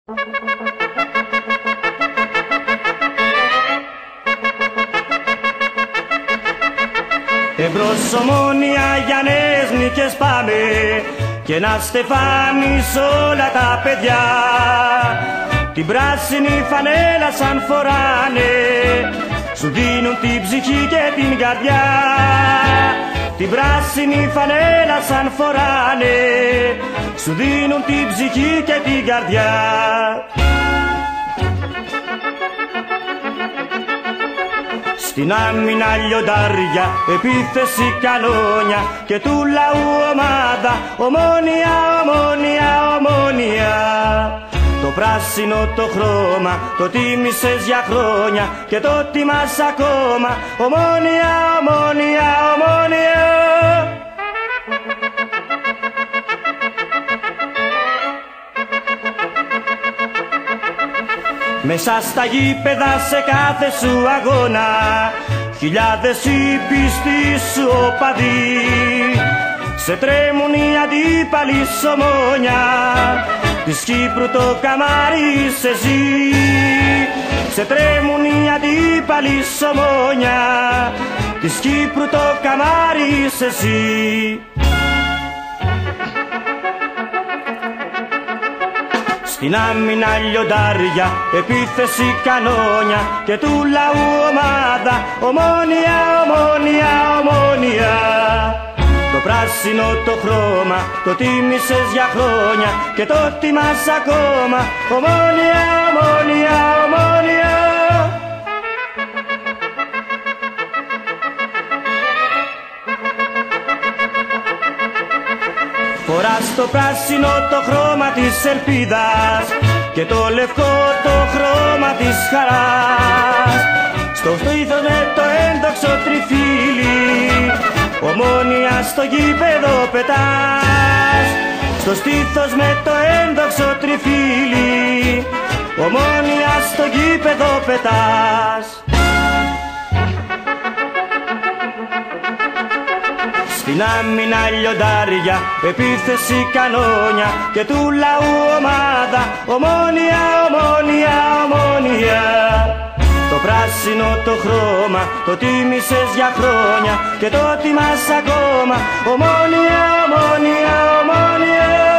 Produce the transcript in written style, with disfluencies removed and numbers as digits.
Εμπρός Ομόνια για νέες νίκες πάμε και να στεφάνεις όλα τα παιδιά. Την πράσινη φανέλα σαν φοράνε, σου δίνουν την ψυχή και την καρδιά. Την πράσινη φανέλα σαν φοράνε, σου δίνουν την ψυχή και την καρδιά. Στην άμυνα λιοντάρια, επίθεση κανόνια και του λαού ομάδα, Ομόνια, Ομόνια, Ομόνια. Το πράσινο το χρώμα, το τίμησες για χρόνια και το τιμάς ακόμα, Ομόνια, Ομόνια, Ομόνια. Μέσα στα γήπεδα σε κάθε σου αγώνα, χιλιάδες οι πιστοί σου οπαδοί, σε τρέμουν οι αντίπαλοι σ' Ομόνια, της Κύπρου το καμάρι σε ζει. Σε τρέμουν οι αντίπαλοι σ' Ομόνια, της Κύπρου το καμάρι σε ζει. Στην άμυνα λιοντάρια, επίθεση κανόνια και του λαού ομάδα, Ομόνια, Ομόνια, Ομόνια. Το πράσινο το χρώμα, το τίμησες για χρόνια και το τιμάς ακόμα, Ομόνια, Ομόνια, Ομόνια. Φοράς το πράσινο το χρώμα της ελπίδας και το λευκό το χρώμα της χαράς. Στο στήθος με το ένδοξο τριφύλι, Ομόνια στο γήπεδο πετάς. Στο στήθος με το ένδοξο τριφύλι, Ομόνια στο γήπεδο πετάς. Στην άμυνα λιοντάρια, επίθεση κανόνια και του λαού ομάδα, Ομόνια, Ομόνια, Ομόνια. Το πράσινο το χρώμα, το τίμησες για χρόνια και το τιμάς ακόμα, Ομόνια, Ομόνια, Ομόνια.